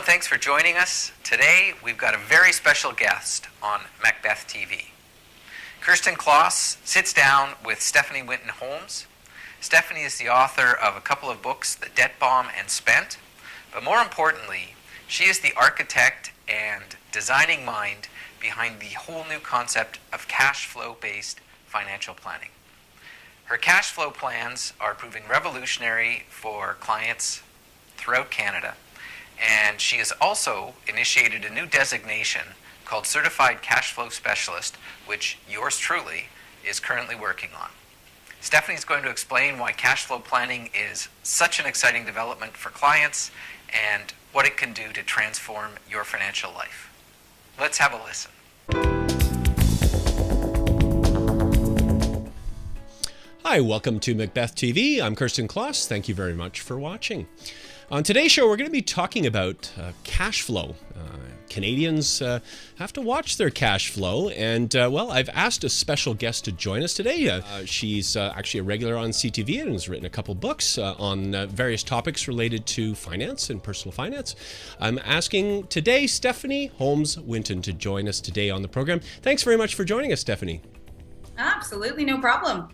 thanks for joining us. Today, we've got a very special guest on Macbeth TV. Kirsten Kloss sits down with Stephanie Winton Holmes. Stephanie is the author of a couple of books, The Debt Bomb and Spent, but more importantly, she is the architect and designing mind behind the whole new concept of cash flow-based financial planning. Her cash flow plans are proving revolutionary for clients throughout Canada, and she has also initiated a new designation called Certified Cash Flow Specialist, which yours truly is currently working on. Stephanie's going to explain why cash flow planning is such an exciting development for clients and what it can do to transform your financial life. Let's have a listen. Hi, welcome to Macbeth TV. I'm Kirsten Kloss. Thank you very much for watching. On today's show, we're going to be talking about cash flow. Canadians have to watch their cash flow, and I've asked a special guest to join us today. She's actually a regular on CTV and has written a couple books on various topics related to finance and personal finance. I'm asking today Stephanie Holmes-Winton to join us today on the program. Thanks very much for joining us, Stephanie. Absolutely, no problem.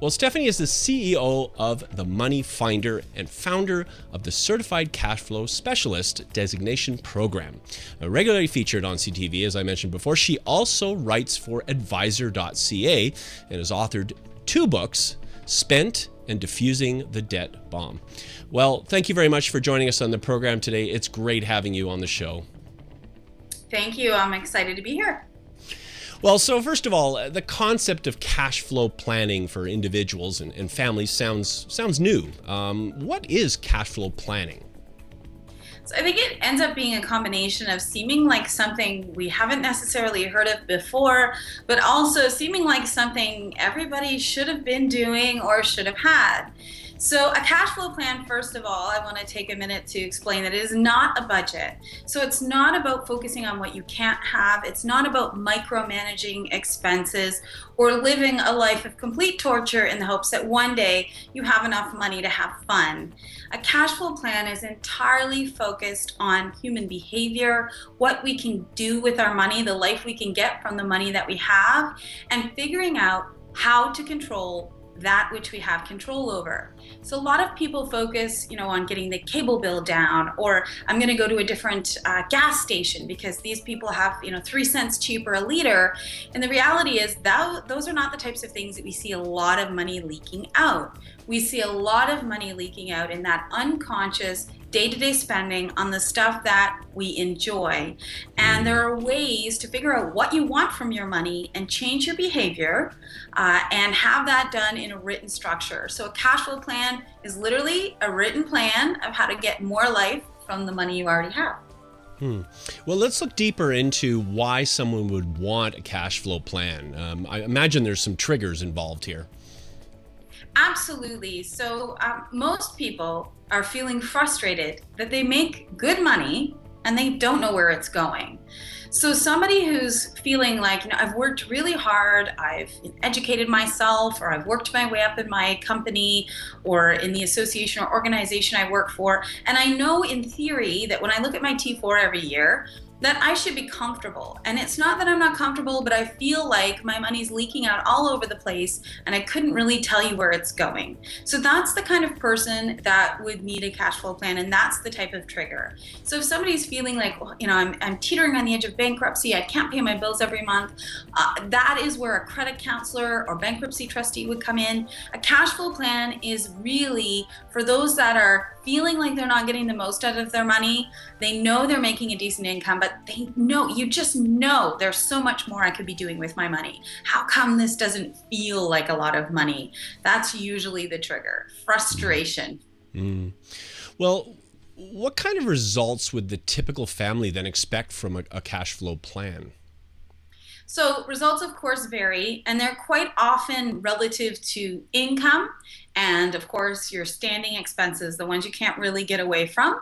Well, Stephanie is the CEO of The Money Finder and founder of the Certified Cash Flow Specialist Designation Program. Regularly featured on CTV, as I mentioned before, she also writes for advisor.ca and has authored two books, Spent and Diffusing the Debt Bomb. Well, thank you very much for joining us on the program today. It's great having you on the show. Thank you. I'm excited to be here. Well, so first of all, the concept of cash flow planning for individuals and families sounds new. What is cash flow planning? So I think it ends up being a combination of seeming like something we haven't necessarily heard of before, but also seeming like something everybody should have been doing or should have had. So a cash flow plan, first of all, I want to take a minute to explain that it is not a budget. So it's not about focusing on what you can't have. It's not about micromanaging expenses or living a life of complete torture in the hopes that one day you have enough money to have fun. A cash flow plan is entirely focused on human behavior, what we can do with our money, the life we can get from the money that we have, and figuring out how to control that which we have control over. So a lot of people focus, on getting the cable bill down, or I'm going to go to a different gas station because these people have, 3 cents cheaper a liter. And the reality is that those are not the types of things that we see a lot of money leaking out. We see a lot of money leaking out in that unconscious day-to-day spending on the stuff that we enjoy. And there are ways to figure out what you want from your money and change your behavior and have that done in a written structure. So a cash flow plan is literally a written plan of how to get more life from the money you already have. Well, let's look deeper into why someone would want a cash flow plan. I imagine there's some triggers involved here. Absolutely. So most people are feeling frustrated that they make good money and they don't know where it's going. So somebody who's feeling like, I've worked really hard, I've educated myself, or I've worked my way up in my company or in the association or organization I work for, and I know in theory that when I look at my T4 every year, that I should be comfortable. And it's not that I'm not comfortable, but I feel like my money's leaking out all over the place and I couldn't really tell you where it's going. So that's the kind of person that would need a cash flow plan, and that's the type of trigger. So if somebody's feeling like, I'm teetering on the edge of bankruptcy, I can't pay my bills every month, that is where a credit counselor or bankruptcy trustee would come in. A cash flow plan is really for those that are feeling like they're not getting the most out of their money. They know they're making a decent income, but you just know there's so much more I could be doing with my money. How come this doesn't feel like a lot of money? That's usually the trigger. Frustration. Well, what kind of results would the typical family then expect from a cash flow plan? So results, of course, vary, and they're quite often relative to income and of course your standing expenses, the ones you can't really get away from.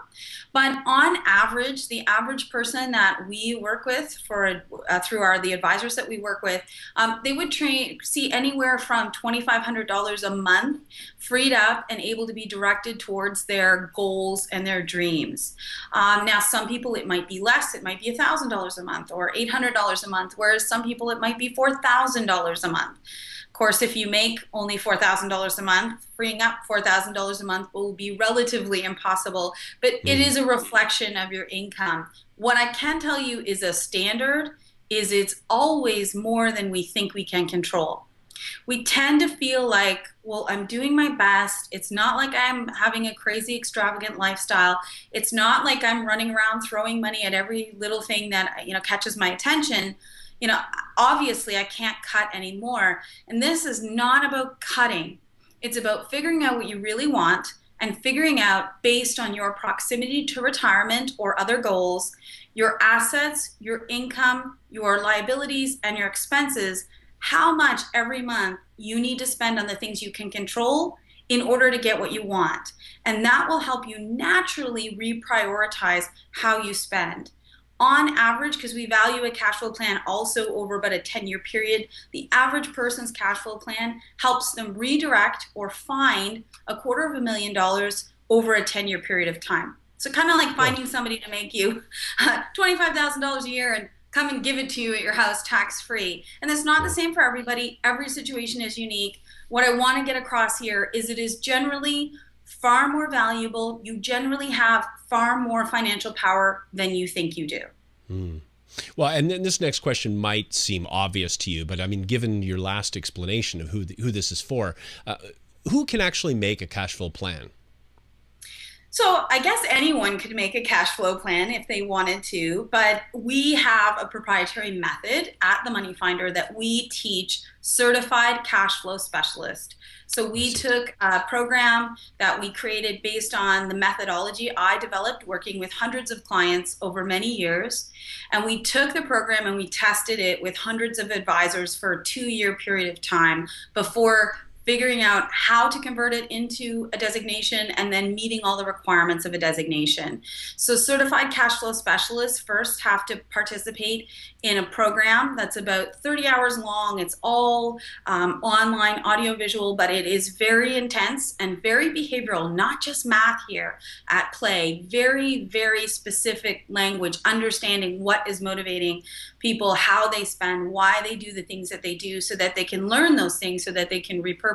But on average, the average person that we work with for through the advisors that we work with, they would see anywhere from $2,500 a month freed up and able to be directed towards their goals and their dreams. Now, some people it might be less; it might be $1,000 a month or $800 a month, whereas some people it might be $4,000 a month. Of course, if you make only $4,000 a month, freeing up $4,000 a month will be relatively impossible, but it is a reflection of your income. What I can tell you is a standard is it's always more than we think we can control. We tend to feel like, well, I'm doing my best. It's not like I'm having a crazy extravagant lifestyle. It's not like I'm running around throwing money at every little thing that, catches my attention. Obviously I can't cut anymore. And this is not about cutting. It's about figuring out what you really want and figuring out, based on your proximity to retirement or other goals, your assets, your income, your liabilities, and your expenses, how much every month you need to spend on the things you can control in order to get what you want. And that will help you naturally reprioritize how you spend. On average, because we value a cash flow plan also over about a 10-year period, the average person's cash flow plan helps them redirect or find $250,000 over a 10-year period of time. So kind of like finding somebody to make you $25,000 a year and come and give it to you at your house tax-free. And it's not the same for everybody. Every situation is unique. What I want to get across here is it is generally far more valuable. You generally have far more financial power than you think you do. Well, and then this next question might seem obvious to you, but I mean, given your last explanation of who this is for, who can actually make a cash flow plan? So I guess anyone could make a cash flow plan if they wanted to, but we have a proprietary method at the Money Finder that we teach certified cash flow specialists. So we took a program that we created based on the methodology I developed working with hundreds of clients over many years. And we took the program and we tested it with hundreds of advisors for a 2-year period of time before figuring out how to convert it into a designation and then meeting all the requirements of a designation. So certified cash flow specialists first have to participate in a program that's about 30 hours long. It's all online, audiovisual, but it is very intense and very behavioral, not just math here at play, very, very specific language, understanding what is motivating people, how they spend, why they do the things that they do, so that they can learn those things, so that they can repurpose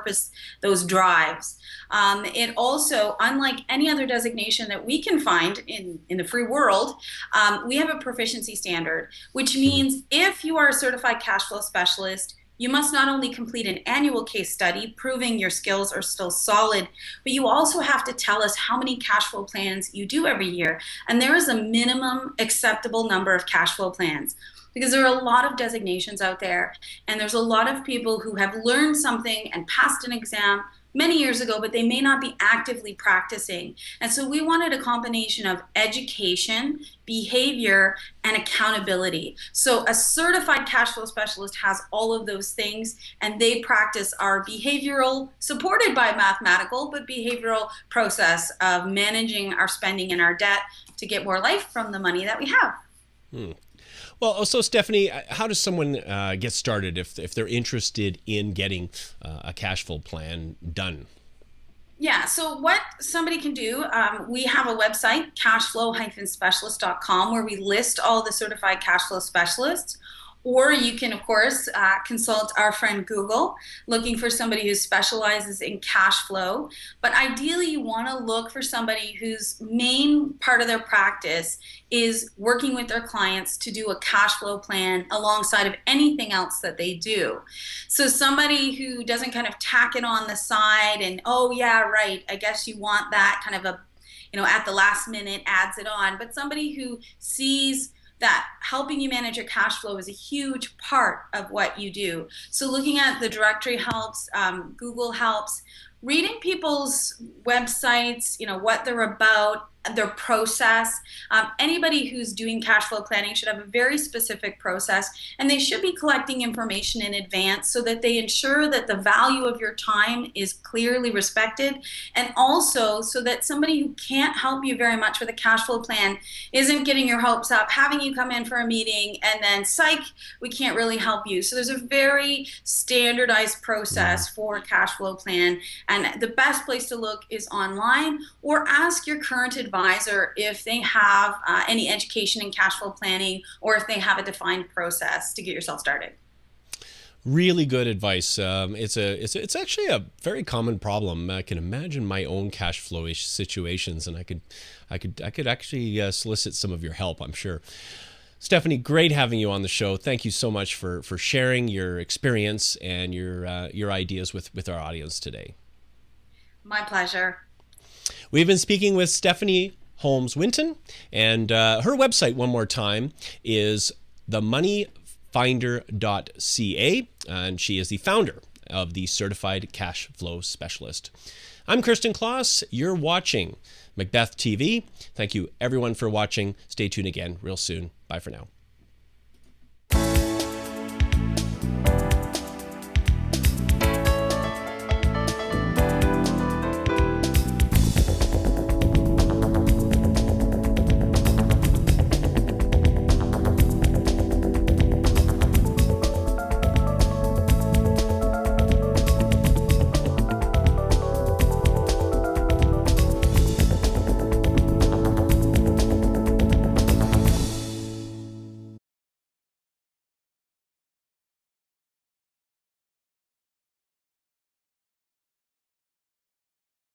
those drives. It also, unlike any other designation that we can find in the free world, we have a proficiency standard, which means if you are a certified cash flow specialist, you must not only complete an annual case study proving your skills are still solid, but you also have to tell us how many cash flow plans you do every year. And there is a minimum acceptable number of cash flow plans, because there are a lot of designations out there, and there's a lot of people who have learned something and passed an exam many years ago, but they may not be actively practicing. And so we wanted a combination of education, behavior, and accountability. So a certified cash flow specialist has all of those things, and they practice our behavioral, supported by mathematical, but behavioral process of managing our spending and our debt to get more life from the money that we have. Well, so Stephanie, how does someone get started if they're interested in getting a cash flow plan done? Yeah, so what somebody can do, we have a website, cashflow-specialist.com, where we list all the certified cash flow specialists. Or you can, of course, consult our friend Google, looking for somebody who specializes in cash flow. But ideally, you want to look for somebody whose main part of their practice is working with their clients to do a cash flow plan alongside of anything else that they do. So somebody who doesn't kind of tack it on the side and, oh, yeah, right, I guess you want that kind of a, at the last minute adds it on. But somebody who sees that helping you manage your cash flow is a huge part of what you do. So looking at the directory helps, Google helps, reading people's websites, what they're about, their process. Anybody who's doing cash flow planning should have a very specific process, and they should be collecting information in advance so that they ensure that the value of your time is clearly respected, and also so that somebody who can't help you very much with a cash flow plan isn't getting your hopes up, having you come in for a meeting, and then psych, we can't really help you. So there's a very standardized process for a cash flow plan, and the best place to look is online, or ask your current advisor if they have any education in cash flow planning, or if they have a defined process to get yourself started. Really good advice. It's actually a very common problem. I can imagine my own cash flow situations, and I could actually solicit some of your help, I'm sure. Stephanie, great having you on the show. Thank you so much for sharing your experience and your ideas with our audience today. My pleasure. We've been speaking with Stephanie Holmes-Winton, and her website, one more time, is themoneyfinder.ca, and she is the founder of the Certified Cash Flow Specialist. I'm Kirsten Kloss. You're watching Macbeth TV. Thank you, everyone, for watching. Stay tuned again real soon. Bye for now.